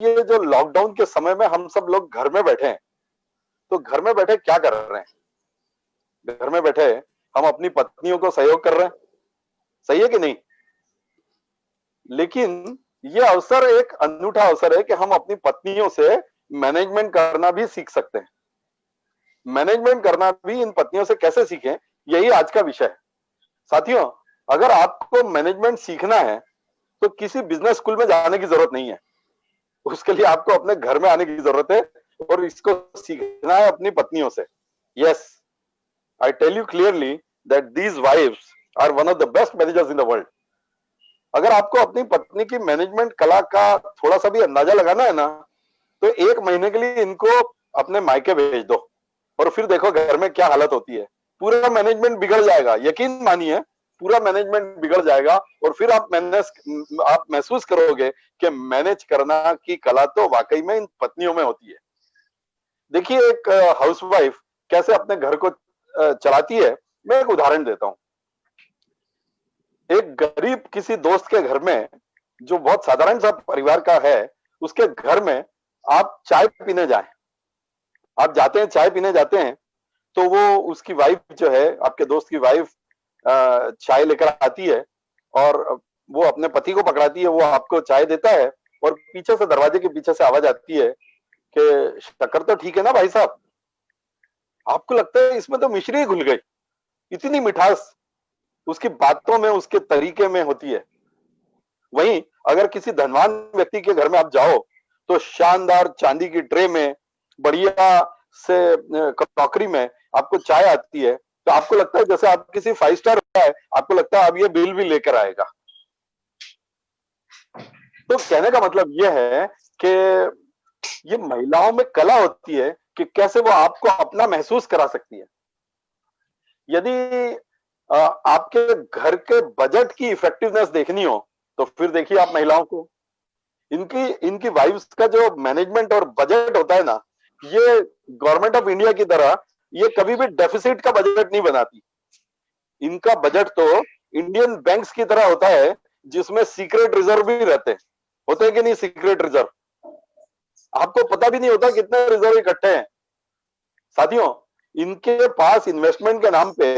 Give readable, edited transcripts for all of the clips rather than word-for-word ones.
ये जो लॉकडाउन के समय में हम सब लोग घर में बैठे हैं, तो घर में बैठे क्या कर रहे हैं? घर में बैठे हम अपनी पत्नियों को सहयोग कर रहे हैं, सही है कि नहीं? लेकिन ये अवसर एक अनूठा अवसर है कि हम अपनी पत्नियों से मैनेजमेंट करना भी सीख सकते हैं। मैनेजमेंट करना भी इन पत्नियों से कैसे सीखें, यही आज का विषय है। साथियों, अगर आपको मैनेजमेंट सीखना है तो किसी बिजनेस स्कूल में जाने की जरूरत नहीं है। उसके लिए आपको अपने घर में आने की जरूरत है और इसको सीखना है अपनी पत्नियों से। Yes, I tell you clearly that these wives are one of the best managers in the world. अगर आपको अपनी पत्नी की मैनेजमेंट कला का थोड़ा सा भी अंदाजा लगाना है ना, तो 1 महीने के लिए इनको अपने मायके भेज दो और फिर देखो घर में क्या हालत होती है। पूरा मैनेजमेंट बिगड़ जाएगा, यकीन मानिए, पूरा मैनेजमेंट बिगड़ जाएगा। और फिर आप महसूस करोगे कि मैनेज करना की कला तो वाकई में इन पत्नियों में होती है। देखिए, एक हाउसवाइफ कैसे अपने घर को चलाती है, मैं एक उदाहरण देता हूं। एक गरीब किसी दोस्त के घर में, जो बहुत साधारण सा परिवार का है, उसके घर में आप चाय पीने जाएं, आप जाते हैं, चाय पीने जाते हैं, तो वो उसकी वाइफ जो है, आपके दोस्त की वाइफ चाय लेकर आती है और वो अपने पति को पकड़ाती है, वो आपको चाय देता है और पीछे से, दरवाजे के पीछे से आवाज आती है कि शक्कर तो ठीक है ना भाई साहब? आपको लगता है इसमें तो मिश्री ही घुल गई, इतनी मिठास उसकी बातों में, उसके तरीके में होती है। वहीं अगर किसी धनवान व्यक्ति के घर में आप जाओ तो शानदार चांदी की ट्रे में, बढ़िया से क्रॉकरी में आपको चाय आती है, तो आपको लगता है जैसे आप किसी 5 स्टार है, आपको लगता है अब ये बिल भी लेकर आएगा। तो कहने का मतलब यह है कि ये महिलाओं में कला होती है कि कैसे वो आपको अपना महसूस करा सकती है। यदि आपके घर के बजट की इफेक्टिवनेस देखनी हो तो फिर देखिए आप महिलाओं को, इनकी इनकी वाइफ्स का जो मैनेजमेंट और बजट होता है ना, ये गवर्नमेंट ऑफ इंडिया की तरह ये कभी भी डेफिसिट का बजट नहीं बनाती। इनका बजट तो इंडियन बैंक्स की तरह होता है, जिसमें सीक्रेट रिजर्व भी रहते हैं। होते हैं कि नहीं सीक्रेट रिजर्व? आपको पता भी नहीं होता कितने रिजर्व इकट्ठे हैं। साथियों, इनके पास इन्वेस्टमेंट के नाम पे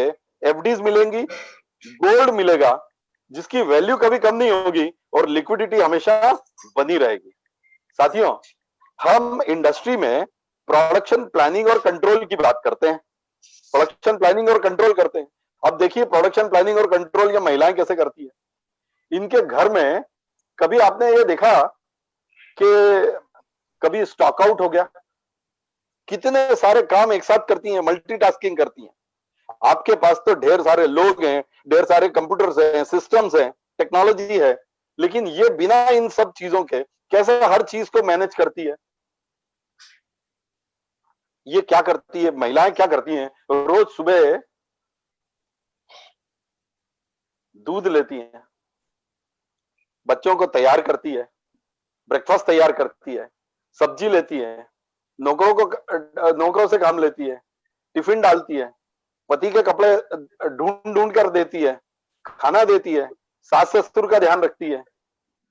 एफडीज मिलेंगी, गोल्ड मिलेगा जिसकी वैल्यू कभी कम नहीं होगी और लिक्विडिटी हमेशा बनी रहेगी। साथियों, हम इंडस्ट्री में प्रोडक्शन प्लानिंग और कंट्रोल की बात करते हैं, प्रोडक्शन प्लानिंग और कंट्रोल करते हैं। अब देखिए, प्रोडक्शन प्लानिंग और कंट्रोल ये महिलाएं कैसे करती है। इनके घर में कभी आपने ये देखा कि कभी स्टॉक आउट हो गया? कितने सारे काम एक साथ करती हैं, मल्टीटास्किंग करती हैं। आपके पास तो ढेर सारे लोग हैं, ढेर सारे कंप्यूटर्स हैं, सिस्टम्स हैं, टेक्नोलॉजी है, लेकिन ये बिना इन सब चीजों के कैसे हर चीज को मैनेज करती है? ये क्या करती है, महिलाएं क्या करती हैं? रोज सुबह दूध लेती हैं, बच्चों को तैयार करती है, ब्रेकफास्ट तैयार करती है, सब्जी लेती है, नौकरों से काम लेती है, टिफिन डालती है, पति के कपड़े ढूंढ ढूंढ कर देती है, खाना देती है, सास ससुर का ध्यान रखती है।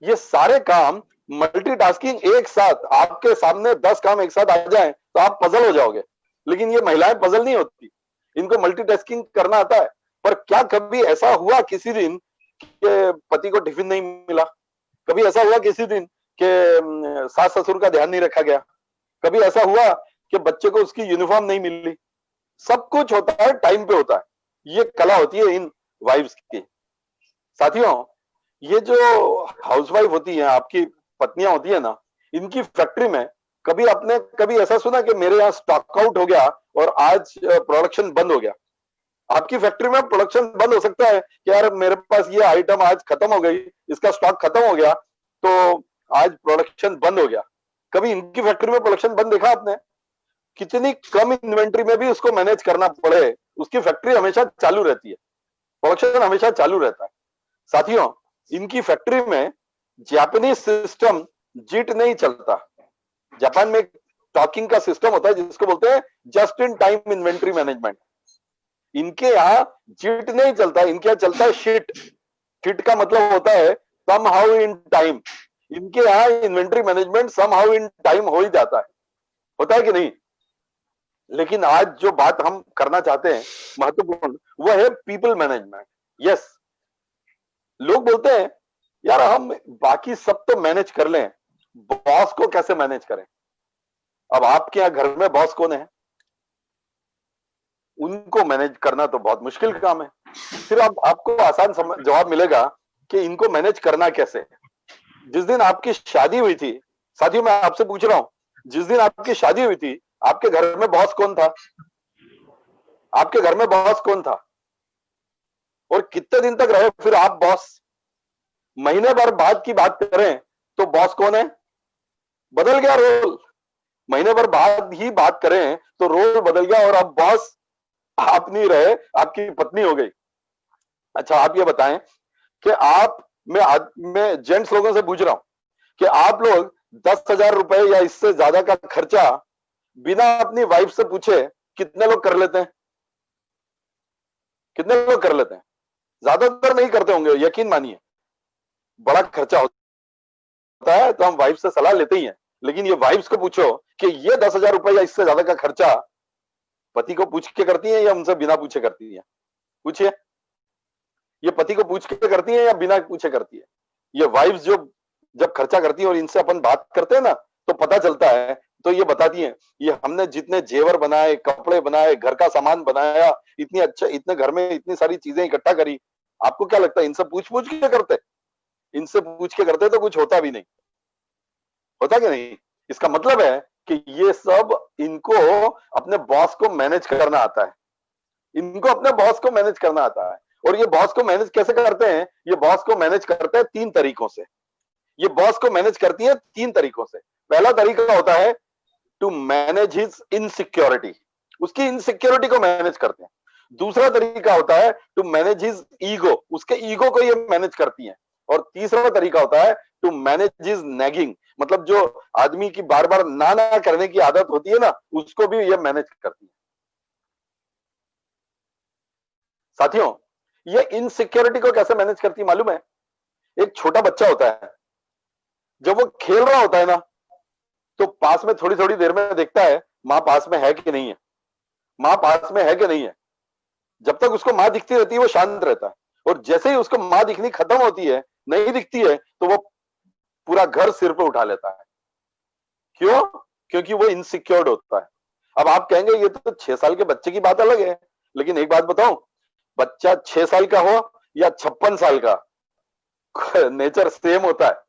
ये सारे काम मल्टीटास्किंग एक साथ, आपके सामने 10 काम एक साथ आ जाएं तो आप पजल हो जाओगे। लेकिन ये महिलाएं पजल नहीं होती, इनको मल्टीटास्किंग करना आता है। पर क्या कभी ऐसा हुआ किसी दिन कि पति को टिफिन नहीं मिला? कभी ऐसा हुआ किसी दिन कि सास ससुर का ध्यान नहीं रखा गया? कभी ऐसा हुआ कि बच्चे को उसकी यूनिफॉर्म नहीं मिली? सब कुछ होता है, टाइम पे होता है। ये कला होती है इन वाइफ्स की। साथियों, ये जो हाउसवाइफ होती है, आपकी पत्नियां होती है ना, इनकी फैक्ट्री में कभी ऐसा सुना कि मेरे यहाँ स्टॉक आउट हो गया और आज प्रोडक्शन बंद हो गया? आपकी फैक्ट्री में प्रोडक्शन बंद हो सकता है कि यार मेरे पास ये आइटम आज खत्म हो गई, इसका स्टॉक खत्म हो गया, तो आज प्रोडक्शन बंद हो गया। कभी इनकी फैक्ट्री में प्रोडक्शन बंद देखा आपने? कितनी कम इन्वेंट्री में भी उसको मैनेज करना पड़े, उसकी फैक्ट्री हमेशा चालू रहती है, प्रोडक्शन हमेशा चालू रहता है। साथियों, इनकी फैक्ट्री में जापानीज सिस्टम जिट नहीं चलता। जापान में स्टॉकिंग का सिस्टम होता है जिसको बोलते हैं just in time inventory management. इनके यहाँ जिट नहीं चलता, इनके यहाँ चलता है शिट। शिट का मतलब होता है सम हाउ इन टाइम। इनके यहाँ inventory management somehow in time हो ही जाता है, होता है कि नहीं। लेकिन आज जो बात हम करना चाहते हैं महत्वपूर्ण, वो है पीपल मैनेजमेंट। यस, लोग बोलते हैं यार हम बाकी सब तो मैनेज कर लें, बॉस को कैसे मैनेज करें। अब आपके यहाँ घर में बॉस कौन है, उनको मैनेज करना तो बहुत मुश्किल काम है। फिर आपको आसान जवाब मिलेगा कि इनको मैनेज करना कैसे। जिस दिन आपकी शादी हुई थी, साथियों मैं आपसे पूछ रहा हूं, जिस दिन आपकी शादी हुई थी आपके घर में बॉस कौन था, आपके घर में बॉस कौन था, और कितने दिन तक रहे फिर आप बॉस। महीने भर बाद की बात करें तो बॉस कौन है, बदल गया रोल। महीने भर बाद ही बात करें तो रोल बदल गया और अब बॉस आप नहीं रहे, आपकी पत्नी हो गई। अच्छा आप ये बताएं कि मैं जेंट्स लोगों से पूछ रहा हूं कि आप लोग 10,000 रुपए या इससे ज्यादा का खर्चा बिना अपनी वाइफ से पूछे कितने लोग कर लेते हैं, कितने लोग कर लेते हैं। ज्यादातर नहीं करते होंगे, यकीन मानिए। बड़ा खर्चा होता है तो हम वाइफ से सलाह लेते ही हैं, लेकिन ये वाइफ्स को पूछो कि ये 10,000 रुपए या इससे ज्यादा का खर्चा पति को पूछ के करती हैं या उनसे बिना पूछे करती हैं, पूछिए। ये पति को पूछ के करती हैं या बिना पूछे करती है। ये वाइफ्स जो जब खर्चा करती है और इनसे अपन बात करते हैं ना तो पता चलता है, तो ये बताती हैं ये हमने जितने जेवर बनाए, कपड़े बनाए, घर का सामान बनाया, इतनी अच्छा, इतने घर में इतनी सारी चीजें इकट्ठा करी। आपको क्या लगता है इनसे पूछ पूछ के करते, इनसे पूछ के करते तो कुछ होता भी नहीं, होता कि नहीं। इसका मतलब है कि ये सब इनको अपने बॉस को मैनेज करना आता है, इनको अपने बॉस को मैनेज करना आता है। और ये बॉस को मैनेज कैसे करते हैं, ये बॉस को मैनेज करते हैं 3 तरीकों से। ये बॉस को मैनेज करती है 3 तरीकों से। पहला तरीका होता है टू मैनेज हिज इनसिक्योरिटी, उसकी इनसिक्योरिटी को मैनेज करते हैं। दूसरा तरीका होता है टू मैनेज हिज ईगो, उसके ईगो को ये मैनेज करती है। और तीसरा तरीका होता है टू मैनेज हिज नैगिंग, मतलब जो आदमी की बार बार ना ना करने की आदत होती है ना, उसको भी ये मैनेज करती है। साथियों ये इनसिक्योरिटी को कैसे मैनेज करती है मालूम है। एक छोटा बच्चा होता है, जब वो खेल रहा होता है ना तो पास में थोड़ी थोड़ी देर में देखता है मां पास में है कि नहीं है, मां पास में है कि नहीं है। जब तक उसको मां दिखती रहती है वो शांत रहता है, और जैसे ही उसको मां दिखनी खत्म होती है, नहीं दिखती है, तो वो पूरा घर सिर पे उठा लेता है। क्यों? क्योंकि वो इनसिक्योर्ड होता है। अब आप कहेंगे ये तो 6 साल के बच्चे की बात अलग है, लेकिन एक बात बताऊं, बच्चा 6 साल का हो या 56 साल का, नेचर सेम होता है,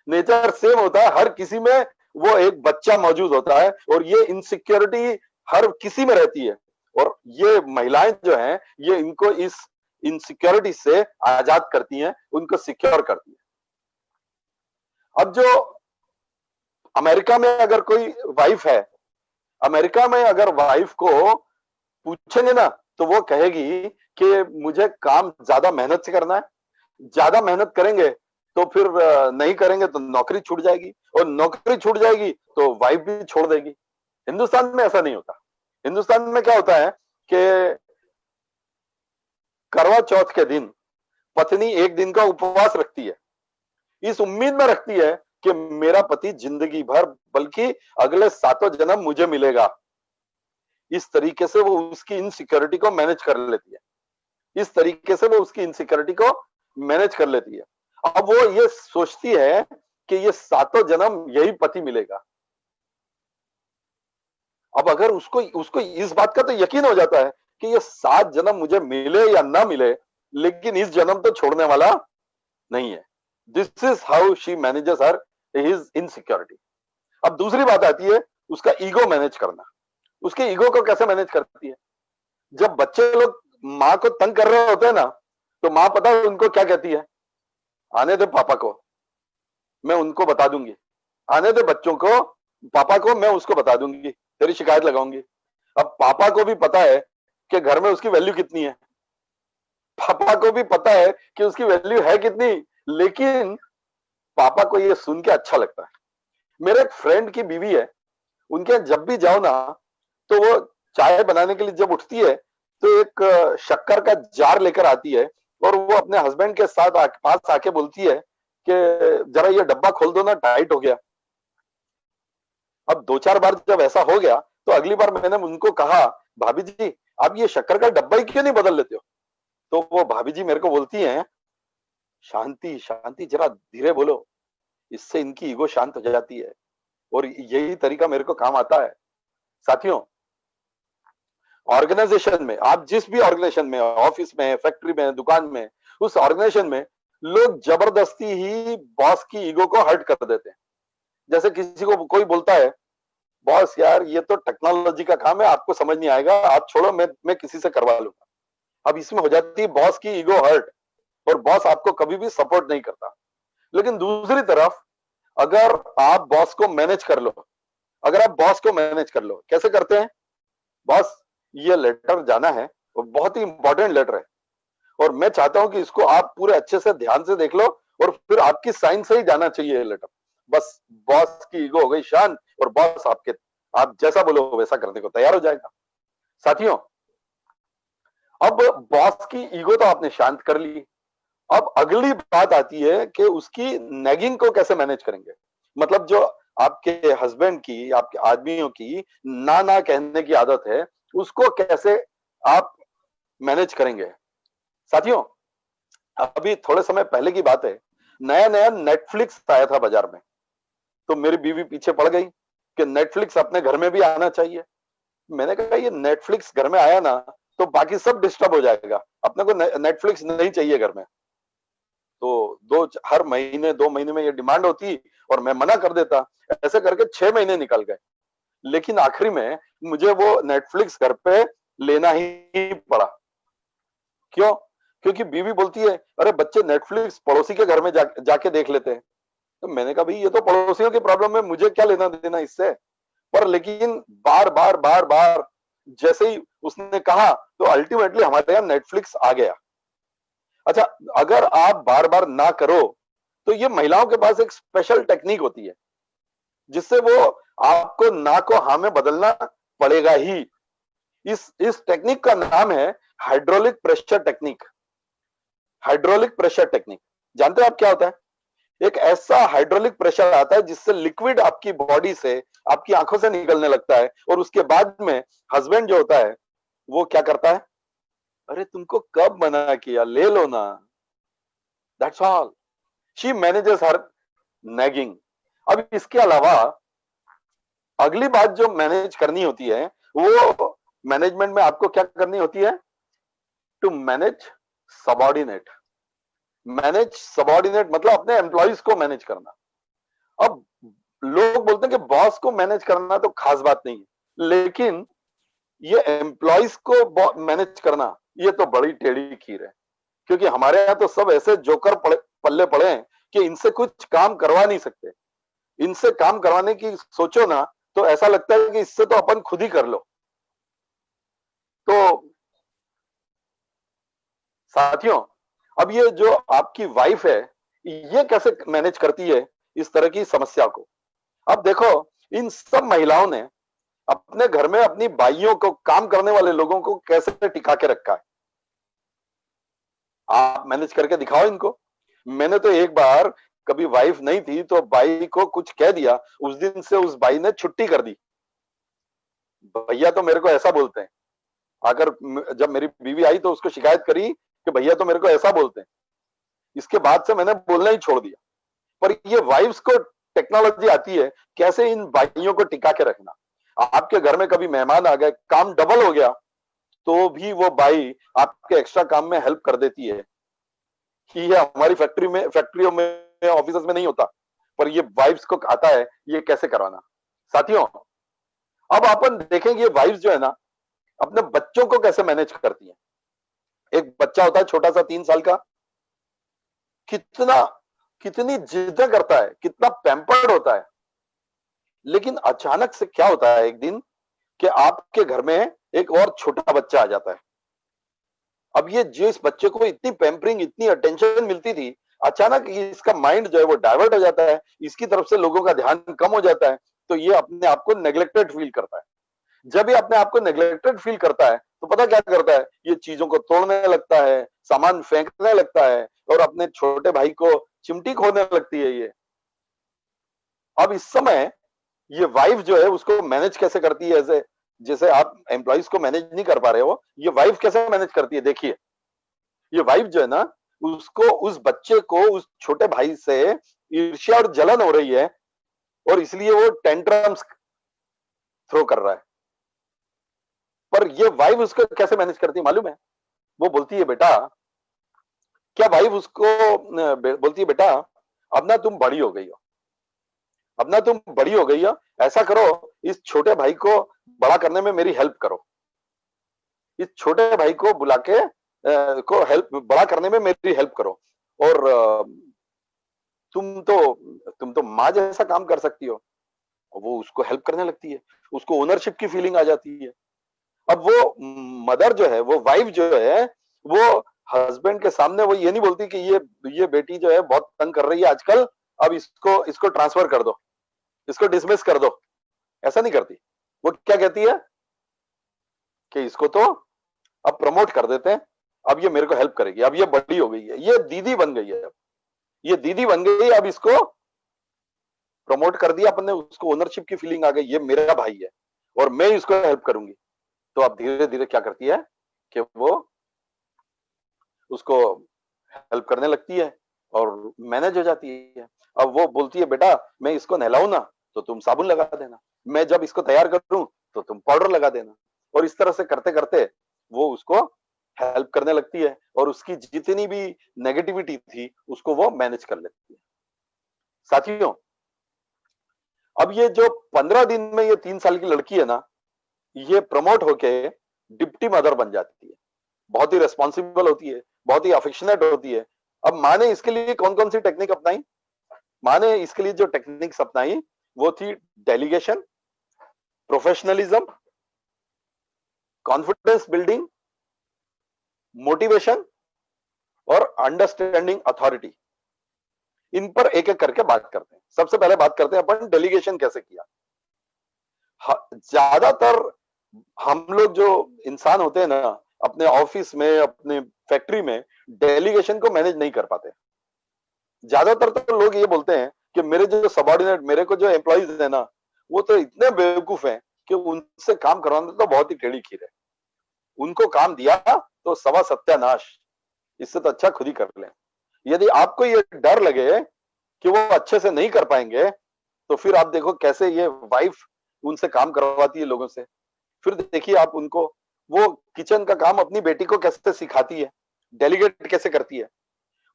नेचर सेम होता है। हर किसी में वो एक बच्चा मौजूद होता है, और ये इनसिक्योरिटी हर किसी में रहती है। और ये महिलाएं जो हैं ये इनको इस इनसिक्योरिटी से आजाद करती हैं, उनको सिक्योर करती है। अब जो अमेरिका में अगर कोई वाइफ है, अमेरिका में अगर वाइफ को पूछेंगे ना तो वो कहेगी कि मुझे काम ज्यादा मेहनत से करना है, ज्यादा मेहनत करेंगे तो फिर नहीं करेंगे तो नौकरी छूट जाएगी, और नौकरी छूट जाएगी तो वाइफ भी छोड़ देगी। हिंदुस्तान में ऐसा नहीं होता। हिंदुस्तान में क्या होता है कि करवा चौथ के दिन पत्नी एक दिन का उपवास रखती है, इस उम्मीद में रखती है कि मेरा पति जिंदगी भर, बल्कि अगले 7 जन्म मुझे मिलेगा। इस तरीके से वो उसकी इनसिक्योरिटी को मैनेज कर लेती है, इस तरीके से वो उसकी इनसिक्योरिटी को मैनेज कर लेती है। अब वो ये सोचती है कि ये 7 जन्म यही पति मिलेगा। अब अगर उसको उसको इस बात का तो यकीन हो जाता है कि ये 7 जन्म मुझे मिले या ना मिले, लेकिन इस जन्म तो छोड़ने वाला नहीं है। This is how she manages her his insecurity. अब दूसरी बात आती है उसका ईगो मैनेज करना। उसके ईगो को कैसे मैनेज करती है। जब बच्चे लोग माँ को तंग कर रहे होते हैं ना, तो माँ पता है उनको क्या कहती है, आने दे पापा को, मैं उनको बता दूंगी। आने दे बच्चों को, पापा को, मैं उसको बता दूंगी, तेरी शिकायत लगाऊंगी। अब पापा को भी पता है कि घर में उसकी वैल्यू कितनी है, पापा को भी पता है कि उसकी वैल्यू है कितनी, लेकिन पापा को ये सुन के अच्छा लगता है। मेरे एक फ्रेंड की बीवी है, उनके जब भी जाओ ना तो वो चाय बनाने के लिए जब उठती है तो एक शक्कर का जार लेकर आती है, और वो अपने हस्बैंड के साथ पास आके बोलती है कि जरा ये डब्बा खोल दो ना, टाइट हो गया। अब 2-4 बार जब ऐसा हो गया तो अगली बार मैंने उनको कहा, भाभी जी आप ये शक्कर का डब्बा ही क्यों नहीं बदल लेते हो? तो वो भाभी जी मेरे को बोलती हैं, शांति शांति, जरा धीरे बोलो, इससे इनकी ईगो शांत हो जाती है। और यही तरीका मेरे को काम आता है। साथियों, ऑर्गेनाइजेशन में, आप जिस भी ऑर्गेनाइजेशन में, ऑफिस में, फैक्ट्री में, दुकान में, उस ऑर्गेनाइजेशन में लोग जबरदस्ती ही बॉस की ईगो को हर्ट कर देते हैं। जैसे किसी को कोई बोलता है, बॉस यार ये तो टेक्नोलॉजी का काम है, आपको समझ नहीं आएगा, आप छोड़ो, मैं किसी से करवा लूंगा। अब इसमें हो जाती है बॉस की ईगो हर्ट, और बॉस आपको कभी भी सपोर्ट नहीं करता। लेकिन दूसरी तरफ अगर आप बॉस को मैनेज कर लो, अगर आप बॉस को मैनेज कर लो, कैसे करते हैं? बॉस ये लेटर जाना है, और बहुत ही इंपॉर्टेंट लेटर है, और मैं चाहता हूं कि इसको आप पूरे अच्छे से ध्यान से देख लो, और फिर आपकी साइन से ही जाना चाहिए ये लेटर। बस बॉस की ईगो हो गई शांत, और बॉस आप जैसा बोलो वैसा करने को तैयार हो जाएगा। साथियों, अब बॉस की ईगो तो आपने शांत कर ली, अब अगली बात आती है कि उसकी नैगिंग को कैसे मैनेज करेंगे। मतलब जो आपके हस्बैंड की, आपके आदमियों की ना ना कहने की आदत है, उसको कैसे आप मैनेज करेंगे। साथियों, अभी थोड़े समय पहले की बात है, नया नया नेटफ्लिक्स आया था बाजार में, तो मेरी बीवी पीछे पड़ गई कि नेटफ्लिक्स अपने घर में भी आना चाहिए। मैंने कहा ये नेटफ्लिक्स घर में आया ना तो बाकी सब डिस्टर्ब हो जाएगा, अपने को नेटफ्लिक्स नहीं चाहिए घर में। तो हर महीने 2 महीने में ये डिमांड होती और मैं मना कर देता। ऐसे करके 6 महीने निकल गए, लेकिन आखिरी में मुझे वो नेटफ्लिक्स घर पे लेना ही पड़ा। क्यों? क्योंकि बीवी बोलती है, अरे बच्चे नेटफ्लिक्स पड़ोसी के घर में जाके देख लेते हैं। तो मैंने कहा भाई ये तो पड़ोसियों की प्रॉब्लम है, मुझे क्या लेना देना इससे। पर लेकिन बार बार बार बार जैसे ही उसने कहा तो अल्टीमेटली हमारे यहाँ नेटफ्लिक्स आ गया। अच्छा, अगर आप बार बार ना करो तो ये महिलाओं के पास एक स्पेशल टेक्निक होती है, जिससे वो आपको ना को हाँ में बदलना पड़ेगा ही। इस टेक्निक का नाम है hydraulic pressure technique. Hydraulic pressure technique जानते हो आप क्या होता है? एक ऐसा हाइड्रोलिक प्रेशर आता है जिससे लिक्विड आपकी बॉडी से, आपकी आंखों से निकलने लगता है, और उसके बाद में हस्बैंड जो होता है वो क्या करता है, अरे तुमको कब मना किया, ले लो ना, that's all. She manages her nagging. अब इसके अलावा अगली बात जो मैनेज करनी होती है, वो मैनेजमेंट में आपको क्या करनी होती है? To manage subordinate. Manage subordinate मतलब अपने एम्प्लॉइज को मैनेज करना। अब लोग बोलते हैं कि बॉस को मैनेज करना तो खास बात नहीं है, लेकिन ये एम्प्लॉइज को मैनेज करना ये तो बड़ी टेढ़ी खीर है। क्योंकि हमारे यहाँ तो सब ऐसे जोकर पल्ले पड़े हैं कि इनसे कुछ काम करवा नहीं सकते। इनसे काम करवाने की सोचो ना तो ऐसा लगता है कि इससे तो अपन खुद ही कर लो। तो साथियों, अब ये जो आपकी वाइफ है, ये कैसे मैनेज करती है इस तरह की समस्या को? अब देखो, इन सब महिलाओं ने अपने घर में अपनी बाइयों को, काम करने वाले लोगों को कैसे टिका के रखा है। आप मैनेज करके दिखाओ इनको। मैंने तो एक बार, कभी वाइफ नहीं थी तो बाई को कुछ कह दिया, उस दिन से उस बाई ने छुट्टी कर दी। भैया तो मेरे को ऐसा बोलते हैं। अगर जब मेरी बीवी आई तो उसको शिकायत करी कि भैया तो मेरे को ऐसा बोलते हैं। इसके बाद से मैंने बोलना ही छोड़ दिया। पर ये वाइफ्स को टेक्नोलॉजी आती है कैसे इन भाइयों को टिका के रखना। आपके घर में कभी मेहमान आ गए, काम डबल हो गया, तो भी वो बाई आपके एक्स्ट्रा काम में हेल्प कर देती है। ये हमारी फैक्ट्रियों में, ऑफिस में नहीं होता, पर ये वाइफ्स को आता है ये कैसे करवाना। साथियों, अब अपन देखेंगे वाइफ्स जो है ना, अपने बच्चों को कैसे मैनेज करती है। एक बच्चा होता है छोटा सा 3 साल का, कितनी जिद्दें करता है, कितना पैम्पर्ड होता है। लेकिन अचानक से क्या होता है एक दिन कि आपके घर में एक और छोटा बच्चा आ जाता है। अब ये जो इस बच्चे को इतनी पैम्परिंग, इतनी अटेंशन मिलती थी, अचानक इसका माइंड जो है वो डाइवर्ट हो जाता है, इसकी तरफ से लोगों का ध्यान कम हो जाता है, तो ये अपने आप को नेग्लेक्टेड फील करता है। जब ये अपने आप को नेग्लेक्टेड फील करता है तो पता क्या करता है, ये चीजों को तोड़ने लगता है, सामान फेंकने लगता है, और अपने छोटे भाई को चिमटी खोदने लगती है ये। अब इस समय ये वाइफ जो है उसको मैनेज कैसे करती है, ऐसे जैसे आप एम्प्लॉइज को मैनेज नहीं कर पा रहे हो, ये वाइफ कैसे मैनेज करती है। देखिए ये वाइफ जो है ना, उसको उस बच्चे को उस छोटे भाई से ईर्ष्या और जलन हो रही है, और इसलिए वो टेंट्रम्स थ्रो कर रहा है। पर ये वाइफ उसको कैसे मैनेज करती है मालूम है? वो बोलती है बेटा, क्या वाइफ उसको बोलती है बेटा अब ना तुम बड़ी हो गई हो, अब ना तुम बड़ी हो गई हो, ऐसा करो इस छोटे भाई को बड़ा करने में मेरी हेल्प करो, इस छोटे भाई को बुला के को हेल्प बड़ा करने में मेरी हेल्प करो, और तुम तो माँ जैसा काम कर सकती हो। और वो उसको हेल्प करने लगती है, उसको ओनरशिप की फीलिंग आ जाती है। अब वो मदर जो है, वो वाइफ जो है, वो हस्बैंड के सामने वो ये नहीं बोलती कि ये बेटी जो है बहुत तंग कर रही है आजकल, अब इसको इसको ट्रांसफर कर दो, इसको डिसमिस कर दो, ऐसा नहीं करती। वो क्या कहती है कि इसको तो अब प्रमोट कर देते हैं, अब ये मेरे को हेल्प करेगी, अब ये बड़ी हो गई है, ये दीदी बन गई है, अब ये दीदी बन गई है, अब इसको प्रमोट कर दिया अपन ने, उसको ओनरशिप की फीलिंग आ गई, ये मेरा भाई है और मैं इसको हेल्प करूंगी। तो अब धीरे धीरे क्या करती है कि वो उसको हेल्प करने लगती है और मैनेज हो जाती है। अब वो बोलती है बेटा मैं इसको नहलाऊं ना तो तुम साबुन लगा देना, मैं जब इसको तैयार करूं तो तुम पाउडर लगा देना, और इस तरह से करते करते वो उसको हेल्प करने लगती है, और उसकी जितनी भी नेगेटिविटी थी उसको वो मैनेज कर लेती है। साथियों, अब ये जो 15 दिन में ये 3 साल की लड़की है ना, ये प्रमोट होके डिप्टी मदर बन जाती है, बहुत ही रेस्पॉन्सिबल होती है, बहुत ही अफेक्शनेट होती है। अब माँ ने इसके लिए कौन कौन सी टेक्निक अपनाई? माँ ने इसके लिए जो टेक्निक्स अपनाई वो थी delegation, professionalism, confidence building, motivation और अंडरस्टैंडिंग अथॉरिटी। इन पर एक एक करके बात करते हैं। सबसे पहले बात करते हैं अपन डेलीगेशन कैसे किया। ज्यादातर हम लोग जो इंसान होते हैं ना, अपने ऑफिस में, अपने फैक्ट्री में डेलीगेशन को मैनेज नहीं कर पाते। ज्यादातर तो लोग ये बोलते हैं कि मेरे जो सबॉर्डिनेट, मेरे को जो एम्प्लॉइज है ना, वो तो इतने बेवकूफ हैं कि उनसे काम करवाना तो बहुत ही टेढ़ी खीर है, उनको काम दिया तो सवा सत्यानाश, इससे तो अच्छा खुद ही कर लें। यदि आपको ये डर लगे कि वो अच्छे से नहीं कर पाएंगे, तो फिर आप देखो कैसे ये वाइफ उनसे काम करवाती है लोगों से। फिर देखिए आप उनको, वो किचन का काम अपनी बेटी को कैसे सिखाती है, डेलीगेट कैसे करती है।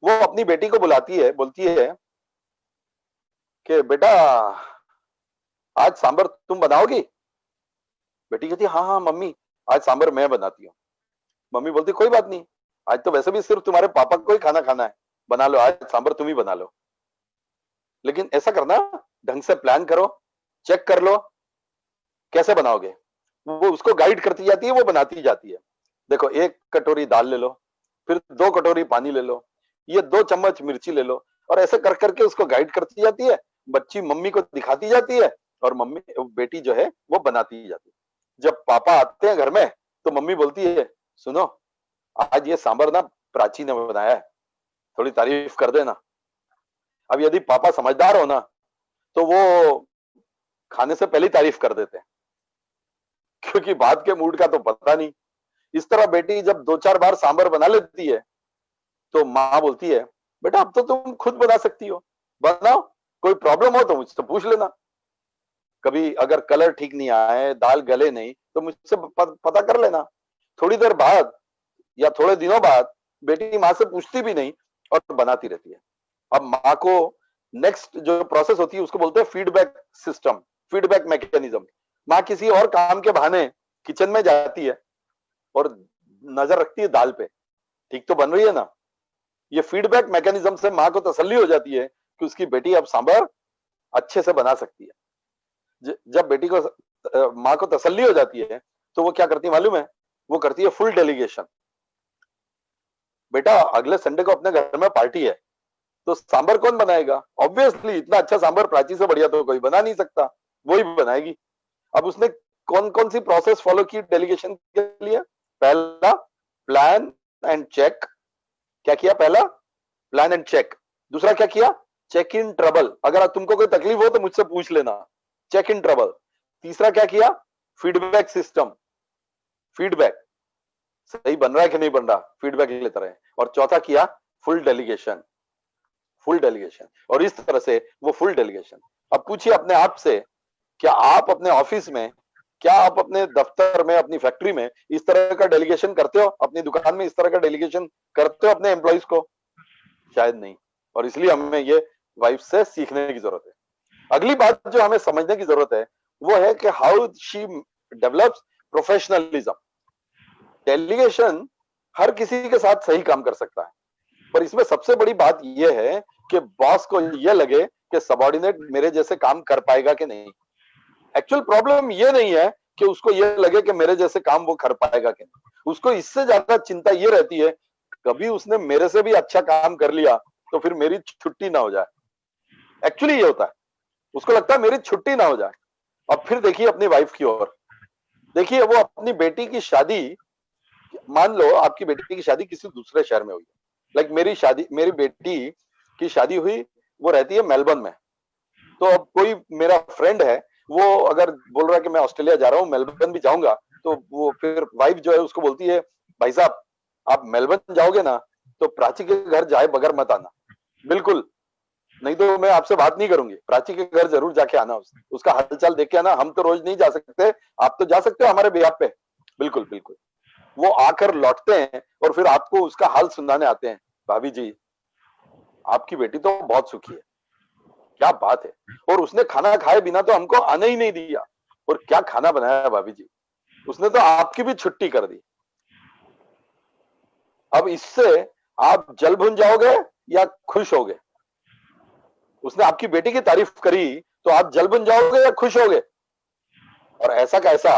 वो अपनी बेटी को बुलाती है, बोलती है कि बेटा आज सांभर तुम बनाओगी? बेटी कहती है हाँ हाँ मम्मी, आज सांभर मैं बनाती हूँ। मम्मी बोलती कोई बात नहीं, आज तो वैसे भी सिर्फ तुम्हारे पापा को ही खाना खाना है, बना लो, आज सांभर तुम ही बना लो। लेकिन ऐसा करना, ढंग से प्लान करो, चेक कर लो कैसे बनाओगे। वो उसको गाइड करती जाती है, वो बनाती जाती है। देखो 1 कटोरी दाल ले लो, फिर 2 कटोरी पानी ले लो, ये 2 चम्मच मिर्ची ले लो, और ऐसे कर करके उसको गाइड करती जाती है। बच्ची मम्मी को दिखाती जाती है और मम्मी, बेटी जो है वो बनाती जाती है। जब पापा आते हैं घर में तो मम्मी बोलती है सुनो आज ये सांभर ना प्राची ने बनाया है, थोड़ी तारीफ कर देना। अब यदि पापा समझदार हो ना तो वो खाने से पहले तारीफ कर देते हैं, क्योंकि बाद के मूड का तो पता नहीं। इस तरह बेटी जब 2-4 बार सांभर बना लेती है तो माँ बोलती है बेटा अब तो तुम खुद बना सकती हो, बनाओ, कोई प्रॉब्लम हो तो मुझसे पूछ लेना। कभी अगर कलर ठीक नहीं आए, दाल गले नहीं, तो मुझसे पता कर लेना। थोड़ी देर बाद या थोड़े दिनों बाद बेटी माँ से पूछती भी नहीं और बनाती रहती है। अब माँ को नेक्स्ट जो प्रोसेस होती है उसको बोलते हैं फीडबैक सिस्टम, फीडबैक मैकेनिज्म। माँ किसी और काम के बहाने किचन में जाती है और नजर रखती है दाल पे, ठीक तो बन रही है ना। ये फीडबैक मैकेनिज्म से माँ को तसल्ली हो जाती है कि उसकी बेटी अब सांभर अच्छे से बना सकती है। जब बेटी को माँ को तसल्ली हो जाती है तो वो क्या करती है मालूम है? वो करती है फुल डेलीगेशन। बेटा अगले संडे को अपने घर में पार्टी है, तो सांभर कौन बनाएगा? ऑब्वियसली इतना अच्छा सांभर प्राची से बढ़िया तो कोई बना नहीं सकता, वो ही बनाएगी। अब उसने कौन कौन सी प्रोसेस फॉलो की डेलीगेशन के लिए? पहला, प्लान एंड चेक। क्या किया? पहला प्लान एंड चेक, दूसरा क्या किया, चेक इन ट्रबल, अगर तुमको कोई तकलीफ हो तो मुझसे पूछ लेना, चेक इन ट्रबल। तीसरा क्या किया, फीडबैक सिस्टम, फीडबैक सही बन रहा है कि नहीं बन रहा, फीडबैक लेते रहे। और चौथा किया फुल डेलीगेशन, फुल डेलीगेशन। और इस तरह से वो फुल डेलीगेशन। अब पूछिए अपने आप से, क्या आप अपने ऑफिस में, क्या आप अपने दफ्तर में, अपनी फैक्ट्री में इस तरह का डेलीगेशन करते हो, अपनी दुकान में इस तरह का डेलीगेशन करते हो अपने एम्प्लॉइज को? शायद नहीं। और इसलिए हमें ये वाइफ से सीखने की जरूरत है। अगली बात जो हमें समझने की जरूरत है वो है कि how she develops professionalism. Delegation हर किसी के साथ सही काम कर सकता है, पर इसमें सबसे बड़ी बात यह है कि बॉस को यह लगे कि सबऑर्डिनेट मेरे जैसे काम कर पाएगा कि नहीं। एक्चुअल प्रॉब्लम यह नहीं है कि उसको यह लगे कि मेरे जैसे काम वो कर पाएगा कि नहीं, उसको इससे ज्यादा चिंता यह रहती है कभी उसने मेरे से भी अच्छा काम कर लिया तो फिर मेरी छुट्टी ना हो जाए। एक्चुअली ये होता है, उसको लगता है मेरी छुट्टी ना हो जाए। अब फिर देखिए अपनी वाइफ की ओर, देखिए वो अपनी बेटी की शादी, मान लो आपकी बेटी की शादी किसी दूसरे शहर में हुई, लाइक मेरी बेटी की शादी हुई, वो रहती है मेलबर्न में। तो अब कोई मेरा फ्रेंड है, वो अगर बोल रहा है कि मैं ऑस्ट्रेलिया जा रहा हूँ, मेलबर्न भी जाऊंगा, तो वो फिर वाइफ जो है उसको बोलती है, भाई साहब आप मेलबर्न जाओगे ना तो प्राची के घर जाए बगैर मत आना, बिल्कुल नहीं तो मैं आपसे बात नहीं करूंगी, प्राची के घर जरूर जाके आना, उसका हालचाल देख के आना, हम तो रोज नहीं जा सकते, आप तो जा सकते हो हमारे बिहाफ पे। बिल्कुल बिल्कुल। वो आकर लौटते हैं और फिर आपको उसका हाल सुनाने आते हैं, भाभी जी आपकी बेटी तो बहुत सुखी है, क्या बात है, और उसने खाना खाए बिना तो हमको आने ही नहीं दिया, और क्या खाना बनाया भाभी जी, उसने तो आपकी भी छुट्टी कर दी। अब इससे आप जल भुन जाओगे या खुश होगे? उसने आपकी बेटी की तारीफ करी तो आप जल भुन जाओगे या खुश होगे? और ऐसा कैसा,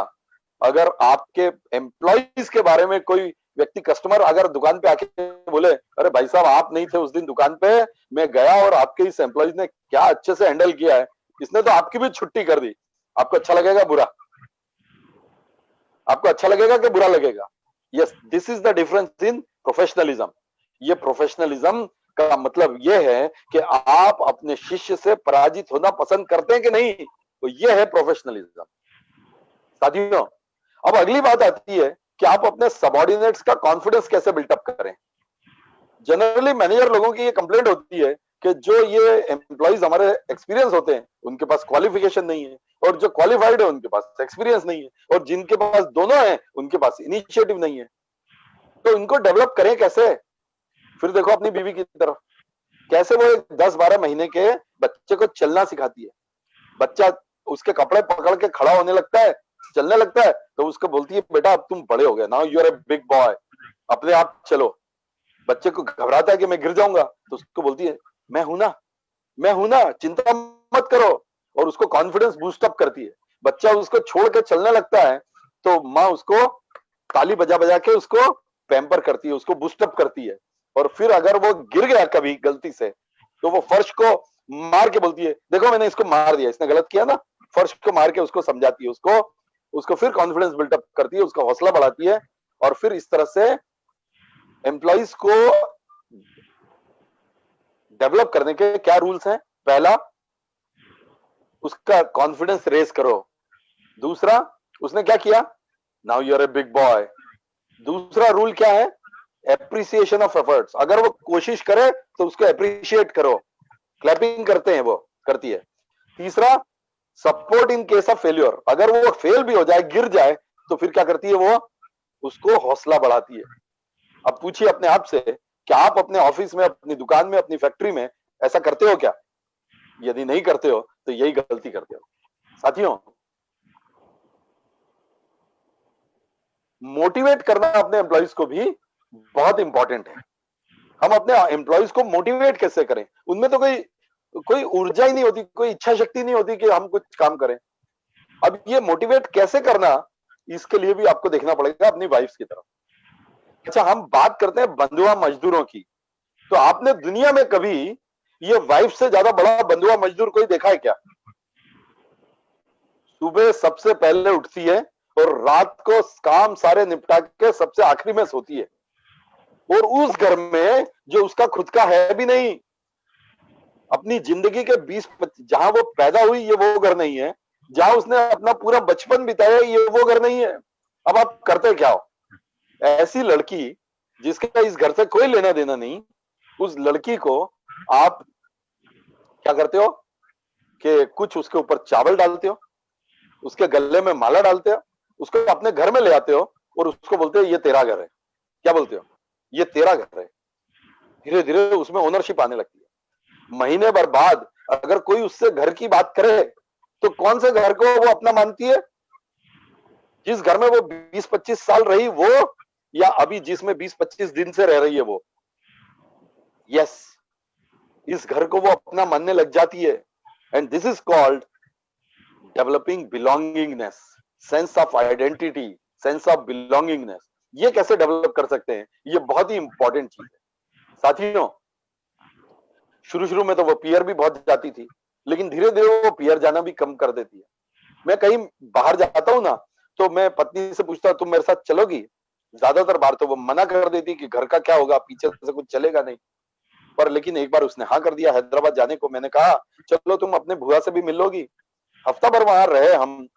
अगर आपके एम्प्लॉइज के बारे में कोई व्यक्ति, कस्टमर अगर दुकान पे आके बोले, अरे भाई साहब आप नहीं थे उस दिन दुकान पे, मैं गया और आपके इस एम्प्लॉइज ने क्या अच्छे से हैंडल किया है, इसने तो आपकी भी छुट्टी कर दी, आपको अच्छा लगेगा बुरा? आपको अच्छा लगेगा कि बुरा लगेगा? Yes, this is the difference in professionalism. ये प्रोफेशनलिज्म का मतलब यह है कि आप अपने शिष्य से पराजित होना पसंद करते हैं कि नहीं, तो यह है प्रोफेशनलिज्म। साथियों, अब अगली बात आती है कि आप अपने सबऑर्डिनेट्स का कॉन्फिडेंस कैसे बिल्टअप करें। जनरली मैनेजर लोगों की ये कंप्लेंट होती है कि जो ये एम्प्लॉइज हमारे एक्सपीरियंस होते हैं उनके पास क्वालिफिकेशन नहीं है, और जो क्वालिफाइड है उनके पास एक्सपीरियंस नहीं है, और जिनके पास दोनों है उनके पास इनिशिएटिव नहीं है। तो इनको डेवलप करें कैसे? फिर देखो अपनी बीवी की तरफ, कैसे वो 10-12 महीने के बच्चे को चलना सिखाती है। बच्चा उसके कपड़े पकड़ के खड़ा होने लगता है, चलने लगता है, तो उसको बोलती है बेटा अब तुम बड़े हो गए, now you are a big boy, अपने आप चलो। बच्चे को घबराता है कि मैं गिर जाऊंगा, तो उसको बोलती है मैं हूं ना, मैं हूं ना, चिंता मत करो, और उसको कॉन्फिडेंस बूस्ट अप करती है। बच्चा उसको छोड़ के चलने लगता है तो माँ उसको ताली बजा बजा के उसको पैम्पर करती है, उसको बूस्ट अप करती है। और फिर अगर वो गिर गया कभी गलती से, तो वो फर्श को मार के बोलती है देखो मैंने इसको मार दिया, इसने गलत किया ना, फर्श को मार के उसको समझाती है, उसको उसको फिर कॉन्फिडेंस बिल्टअप करती है, उसका हौसला बढ़ाती है। और फिर इस तरह से एम्प्लॉइज को डेवलप करने के क्या रूल्स हैं? पहला, उसका कॉन्फिडेंस रेज करो। दूसरा, उसने क्या किया, now you are a big boy. दूसरा रूल क्या है? Appreciation of efforts. अगर वो कोशिश करे तो उसको एप्रिशिएट करो, क्लैपिंग करते हैं, वो करती है। तीसरा, support in case of failure. अगर वो फेल भी हो जाए, गिर जाए, तो फिर क्या करती है वो? उसको हौसला बढ़ाती है। अब पूछिए अपने आप से, क्या आप अपने ऑफिस में, अपनी दुकान में, अपनी फैक्ट्री में ऐसा करते हो क्या? यदि नहीं करते हो तो यही गलती करते हो। साथियों, मोटिवेट करना अपने एम्प्लॉइज को भी बहुत इंपॉर्टेंट है। हम अपने एम्प्लॉइज को मोटिवेट कैसे करें? उनमें तो कोई कोई ऊर्जा ही नहीं होती, कोई इच्छा शक्ति नहीं होती कि हम कुछ काम करें। अब ये मोटिवेट कैसे करना, इसके लिए भी आपको देखना पड़ेगा अपनी वाइफ की तरफ। अच्छा, हम बात करते हैं बंधुआ मजदूरों की, तो आपने दुनिया में कभी ये वाइफ से ज्यादा बड़ा बंधुआ मजदूर कोई देखा है क्या? सुबह सबसे पहले उठती है और रात को काम सारे निपटा के सबसे आखिरी में सोती है, और उस घर में जो उसका खुद का है भी नहीं, अपनी जिंदगी के 20-25 जहां वो पैदा हुई ये वो घर नहीं है, जहां उसने अपना पूरा बचपन बिताया ये वो घर नहीं है। अब आप करते क्या हो? ऐसी लड़की जिसका इस घर से कोई लेना देना नहीं, उस लड़की को आप क्या करते हो कि कुछ उसके ऊपर चावल डालते हो, उसके गले में माला डालते हो, उसको अपने घर में ले आते हो और उसको बोलते हो ये तेरा घर है। क्या बोलते हो? ये तेरा घर है। धीरे धीरे उसमें ओनरशिप आने लगती है। महीने भर बाद अगर कोई उससे घर की बात करे तो कौन से घर को वो अपना मानती है? जिस घर में वो 20-25 साल रही वो, या अभी जिसमें 20-25 दिन से रह रही है वो? यस, इस घर को वो अपना मानने लग जाती है। And this is called developing belongingness, sense of identity, sense of belongingness. ये कैसे डेवलप कर सकते हैं? ये बहुत ही इंपॉर्टेंट चीज है साथियों। शुरू शुरू में तो वो पियर भी बहुत जाती थी, लेकिन धीरे धीरे वो पियर जाना भी कम कर देती है। मैं कहीं बाहर जाता हूं ना, तो मैं पत्नी से पूछता तुम मेरे साथ चलोगी? ज्यादातर बार तो वो मना कर देती कि घर का क्या होगा, पीछे से कुछ चलेगा नहीं। पर लेकिन एक बार उसने हाँ कर दिया हैदराबाद जाने को। मैंने कहा चलो तुम अपने भुआ से भी मिल लोगी। हफ्ता भर वहां रहे हम,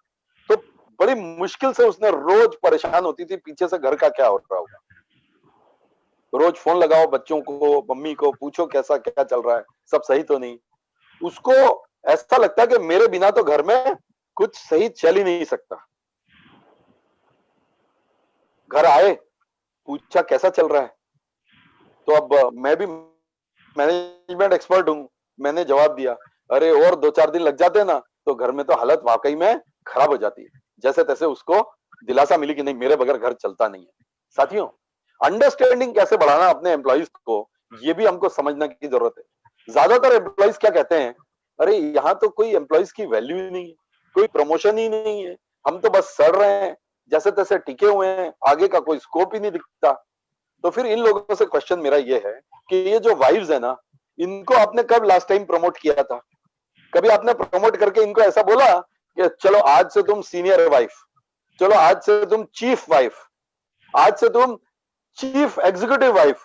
तो बड़ी मुश्किल से उसने रोज परेशान होती थी पीछे से घर का क्या हो रहा होगा। रोज फोन लगाओ बच्चों को, मम्मी को पूछो कैसा क्या चल रहा है, सब सही तो नहीं। उसको ऐसा लगता है कि मेरे बिना तो घर में कुछ सही चल ही नहीं सकता। घर आए, पूछा कैसा चल रहा है, तो अब मैं भी मैनेजमेंट एक्सपर्ट हूं, मैंने जवाब दिया अरे और 2-4 दिन लग जाते ना तो घर में तो हालत वाकई में खराब हो जाती है। जैसे तैसे उसको दिलासा मिली कि नहीं मेरे बगैर घर चलता नहीं है। साथियों, अंडरस्टैंडिंग कैसे बढ़ाना अपने एम्प्लॉइज को, ये भी हमको समझने की जरूरत है। ज्यादातर एम्प्लॉइज क्या कहते हैं, अरे यहाँ तो कोई एम्प्लॉइज की वैल्यू ही नहीं है, कोई प्रमोशन ही नहीं है, हम तो बस सड़ रहे हैं, जैसे तैसे टिके हुए हैं, आगे का कोई स्कोप ही नहीं दिखता। तो फिर इन लोगों से क्वेश्चन मेरा ये है कि ये जो वाइव्स है ना, इनको आपने कब लास्ट टाइम प्रमोट किया था? कभी आपने प्रमोट करके इनको ऐसा बोला कि चलो आज से तुम सीनियर वाइफ, चलो आज से तुम चीफ वाइफ, आज से तुम चीफ एग्जीक्यूटिव वाइफ?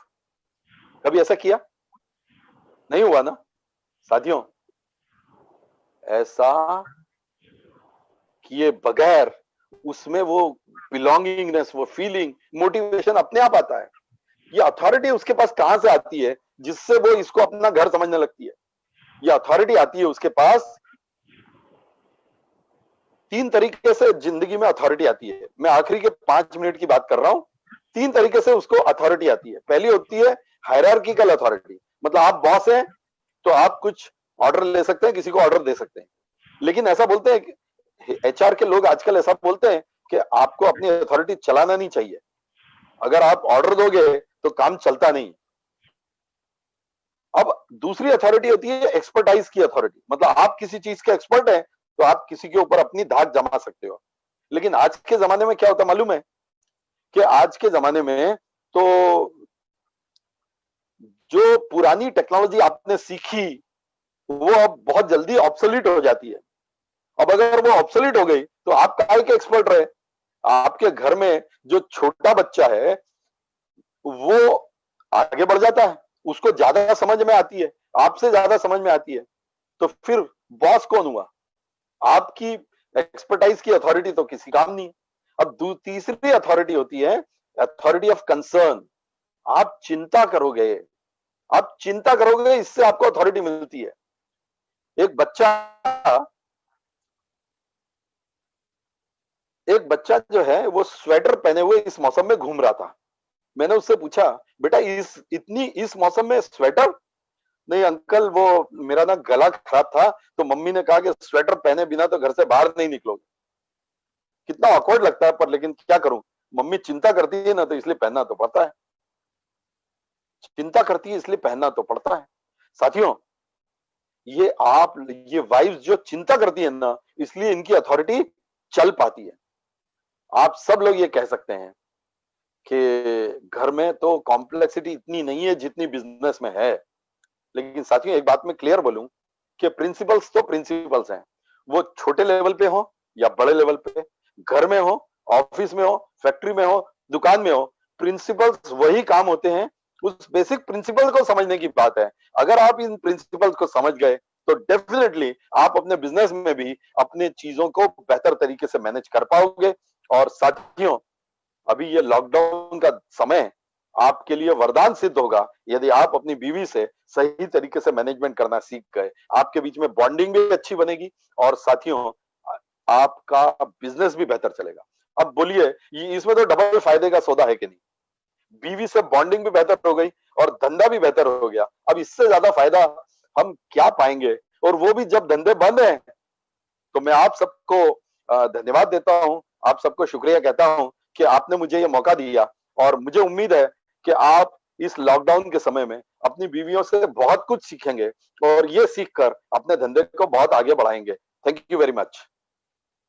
कभी ऐसा किया? नहीं हुआ ना साथियों। ऐसा किए बगैर उसमें वो बिलोंगिंगनेस, वो फीलिंग, मोटिवेशन अपने आप आता है। ये अथॉरिटी उसके पास कहां से आती है जिससे वो इसको अपना घर समझने लगती है? ये अथॉरिटी आती है उसके पास 3 तरीके से। जिंदगी में अथॉरिटी आती है, मैं आखिरी के 5 मिनट की बात कर रहा हूं। 3 तरीके से उसको अथॉरिटी आती है। पहली होती है हायरार्किकल अथॉरिटी, मतलब आप बॉस हैं तो आप कुछ ऑर्डर ले सकते हैं, किसी को ऑर्डर दे सकते हैं। लेकिन ऐसा बोलते हैं एचआर के लोग आजकल, ऐसा बोलते हैं कि आपको अपनी अथॉरिटी चलाना नहीं चाहिए, अगर आप ऑर्डर दोगे तो काम चलता नहीं। अब दूसरी अथॉरिटी होती है एक्सपर्टाइज की अथॉरिटी, मतलब आप किसी चीज के एक्सपर्ट हैं तो आप किसी के ऊपर अपनी धाक जमा सकते हो। लेकिन आज के जमाने में क्या होता मालूम है कि आज के जमाने में तो जो पुरानी टेक्नोलॉजी आपने सीखी वो अब बहुत जल्दी ऑब्सोलीट हो जाती है। अब अगर वो ऑब्सोलीट हो गई तो आप काहे के एक्सपर्ट रहे? आपके घर में जो छोटा बच्चा है वो आगे बढ़ जाता है, उसको ज्यादा समझ में आती है, आपसे ज्यादा समझ में आती है। तो फिर बॉस कौन हुआ? आपकी एक्सपर्टाइज की अथॉरिटी तो किसी काम नहीं। अब तीसरी अथॉरिटी होती है अथॉरिटी ऑफ कंसर्न। आप चिंता करोगे, आप चिंता करोगे, इससे आपको अथॉरिटी मिलती है। एक बच्चा जो है वो स्वेटर पहने हुए इस मौसम में घूम रहा था। मैंने उससे पूछा बेटा इस मौसम में स्वेटर? नहीं अंकल, वो मेरा ना गला खराब था तो मम्मी ने कहा कि स्वेटर पहने बिना तो घर से बाहर नहीं निकलोगे। कितना ऑकवर्ड लगता है, पर लेकिन क्या करूं, मम्मी चिंता करती है ना तो इसलिए पहनना तो पड़ता है। चिंता करती है इसलिए पहनना तो पड़ता है। साथियों, ये वाइफ्स जो चिंता करती है ना, इसलिए इनकी अथॉरिटी चल पाती है। आप सब लोग ये कह सकते हैं कि घर में तो कॉम्प्लेक्सिटी इतनी नहीं है जितनी बिजनेस में है। लेकिन साथियों एक बात मैं क्लियर बोलूं कि प्रिंसिपल्स तो प्रिंसिपल्स हैं, वो छोटे लेवल पे हो या बड़े लेवल पे, घर में हो, ऑफिस में हो, फैक्ट्री में हो, दुकान में हो, प्रिंसिपल्स वही काम होते हैं, उस बेसिक प्रिंसिपल को समझने की बात है। अगर आप इन प्रिंसिपल्स को समझ गए तो डेफिनेटली आप अपने बिजनेस में भी अपनी चीजों को बेहतर तरीके से मैनेज कर पाओगे। और साथियों, अभी ये लॉकडाउन का समय आपके लिए वरदान सिद्ध होगा यदि आप अपनी बीवी से सही तरीके से मैनेजमेंट करना सीख गए। आपके बीच में बॉन्डिंग भी अच्छी बनेगी और साथियों आपका बिजनेस भी बेहतर चलेगा। अब बोलिए, इसमें तो डबल फायदे का सौदा है कि नहीं? बीवी से बॉन्डिंग भी बेहतर हो गई और धंधा भी बेहतर हो गया। अब इससे ज्यादा फायदा हम क्या पाएंगे? और वो भी जब धंधे बंद हैं। तो मैं आप सबको धन्यवाद देता हूं, आप सबको शुक्रिया कहता हूं कि आपने मुझे ये मौका दिया। और मुझे उम्मीद है कि आप इस लॉकडाउन के समय में अपनी बीवियों से बहुत कुछ सीखेंगे और ये सीखकर अपने धंधे को बहुत आगे बढ़ाएंगे। Thank you very much.